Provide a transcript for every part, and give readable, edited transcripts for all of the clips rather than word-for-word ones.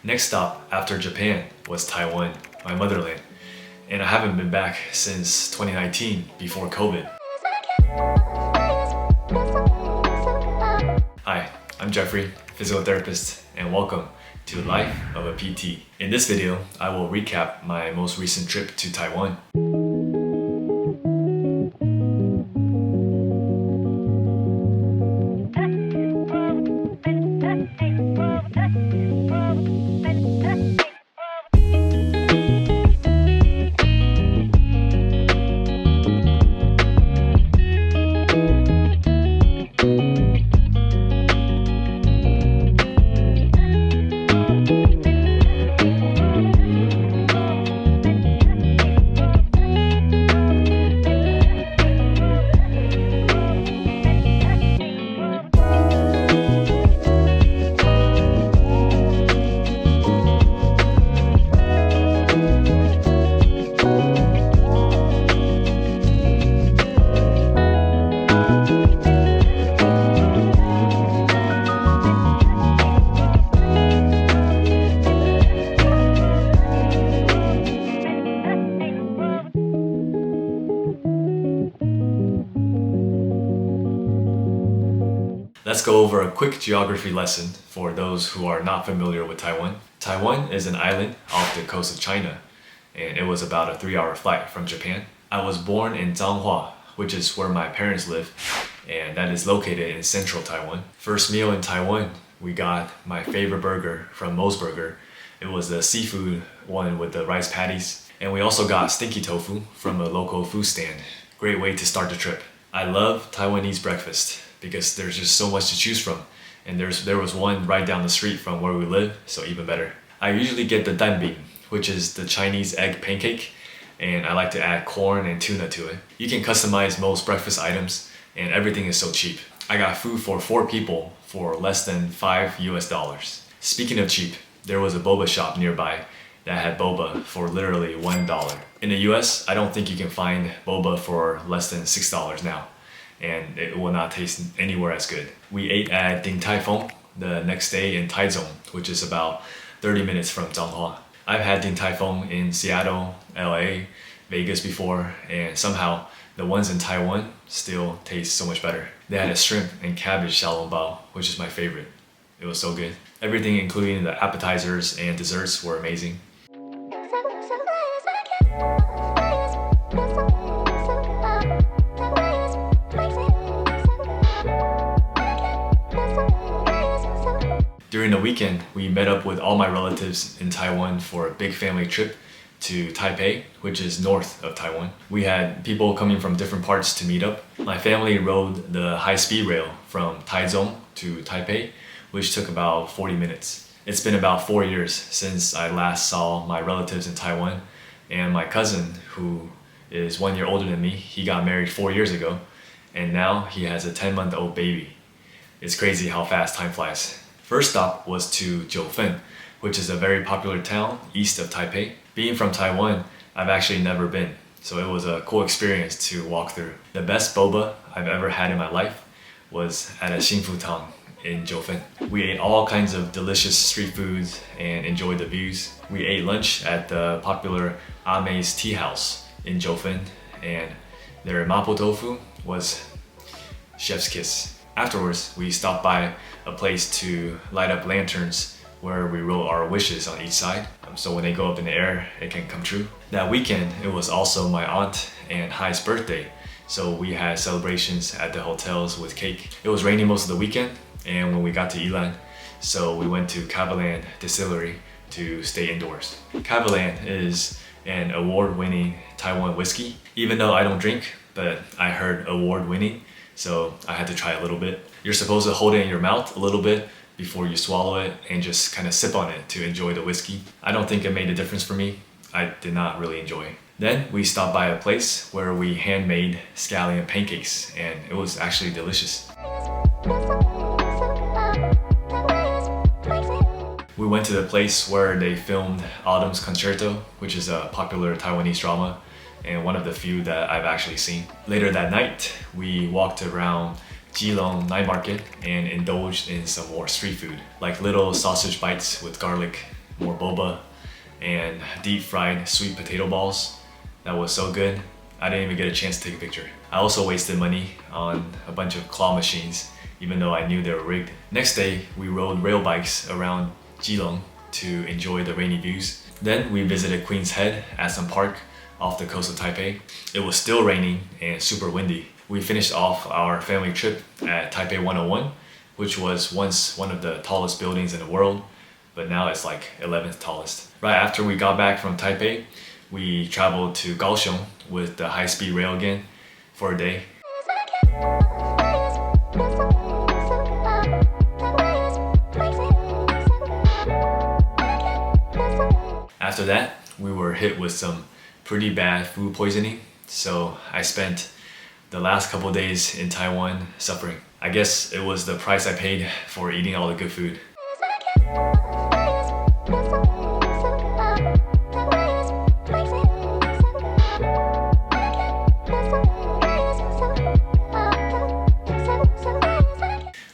Next stop after Japan was Taiwan, my motherland, and I haven't been back since 2019 before COVID. Hi, I'm Jeffrey, physical therapist, and welcome to Life of a PT. In this video, I will recap my most recent trip to Taiwan. Let's go over a quick geography lesson for those who are not familiar with Taiwan. Taiwan is an island off the coast of China, and it was about a 3-hour flight from Japan. I was born in Changhua, which is where my parents live, and that is located in central Taiwan. First meal in Taiwan, we got my favorite burger from Moe's Burger. It was the seafood one with the rice patties. And we also got stinky tofu from a local food stand. Great way to start the trip. I love Taiwanese breakfast because there's just so much to choose from. And there was one right down the street from where we live, so even better. I usually get the danbing, which is the Chinese egg pancake, and I like to add corn and tuna to it. You can customize most breakfast items, and everything is so cheap. I got food for 4 people for less than $5 US. Speaking of cheap, there was a boba shop nearby that had boba for literally $1. In the US, I don't think you can find boba for less than $6 now, and it will not taste anywhere as good. We ate at Din Tai Fung the next day in Taichung, which is about 30 minutes from Changhua. I've had Din Tai Fung in Seattle, LA, Vegas before, and somehow the ones in Taiwan still taste so much better. They had a shrimp and cabbage xiaolongbao, which is my favorite. It was so good. Everything including the appetizers and desserts were amazing. During the weekend, we met up with all my relatives in Taiwan for a big family trip to Taipei, which is north of Taiwan. We had people coming from different parts to meet up. My family rode the high-speed rail from Taichung to Taipei, which took about 40 minutes. It's been about 4 years since I last saw my relatives in Taiwan, and my cousin, who is 1 year older than me, he got married 4 years ago, and now he has a 10-month-old baby. It's crazy how fast time flies. First stop was to Jiufen, which is a very popular town east of Taipei. Being from Taiwan, I've actually never been, so it was a cool experience to walk through. The best boba I've ever had in my life was at a Xingfu Tang in Jiufen. We ate all kinds of delicious street foods and enjoyed the views. We ate lunch at the popular Ame's Tea House in Jiufen, and their mapo tofu was chef's kiss. Afterwards, we stopped by a place to light up lanterns where we wrote our wishes on each side, so when they go up in the air, it can come true. That weekend, it was also my aunt and Hai's birthday, so we had celebrations at the hotels with cake. It was raining most of the weekend, and when we got to Yilan, so we went to Kavalan Distillery to stay indoors. Kavalan is an award-winning Taiwan whiskey. Even though I don't drink, but I heard award-winning, so I had to try a little bit. You're supposed to hold it in your mouth a little bit before you swallow it and just kind of sip on it to enjoy the whiskey. I don't think it made a difference for me. I did not really enjoy. Then we stopped by a place where we handmade scallion pancakes, and it was actually delicious. We went to the place where they filmed Autumn's Concerto, which is a popular Taiwanese drama and one of the few that I've actually seen. Later that night, we walked around Keelung night market and indulged in some more street food, like little sausage bites with garlic more boba, and deep fried sweet potato balls. That was so good, I didn't even get a chance to take a picture. I also wasted money on a bunch of claw machines, even though I knew they were rigged. Next day, we rode rail bikes around Keelung to enjoy the rainy views. Then we visited Queen's Head at some park off the coast of Taipei. It was still raining and super windy. We finished off our family trip at Taipei 101, which was once one of the tallest buildings in the world, but now it's like 11th tallest. Right after we got back from Taipei, we traveled to Kaohsiung with the high-speed rail again for a day. After that, we were hit with some pretty bad food poisoning, so I spent the last couple days in Taiwan suffering. I guess it was the price I paid for eating all the good food.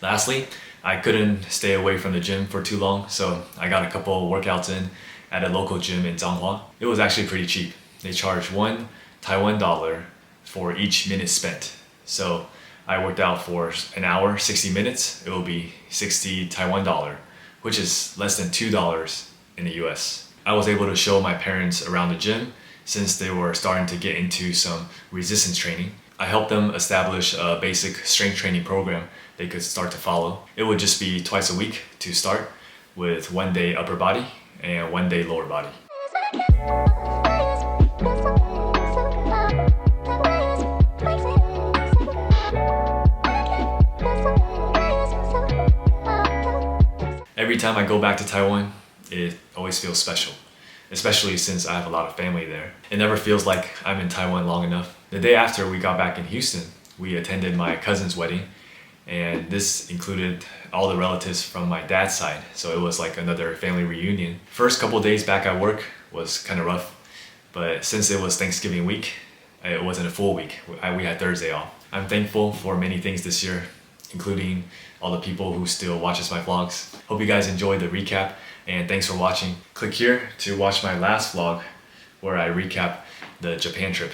Lastly, I couldn't stay away from the gym for too long, so I got a couple workouts in at a local gym in Zhanghua. It was actually pretty cheap. They charge 1 Taiwan dollar for each minute spent. So I worked out for an hour, 60 minutes, it will be 60 Taiwan dollar, which is less than $2 in the US. I was able to show my parents around the gym since they were starting to get into some resistance training. I helped them establish a basic strength training program they could start to follow. It would just be twice a week to start, with 1 day upper body and 1 day lower body. Every time I go back to Taiwan, it always feels special, especially since I have a lot of family there. It never feels like I'm in Taiwan long enough. The day after we got back in Houston, we attended my cousin's wedding, and this included all the relatives from my dad's side, so it was like another family reunion. First couple days back at work was kind of rough, but since it was Thanksgiving week, it wasn't a full week. We had Thursday off. I'm thankful for many things this year, including all the people who still watches my vlogs. Hope you guys enjoyed the recap, and thanks for watching. Click here to watch my last vlog where I recap the Japan trip.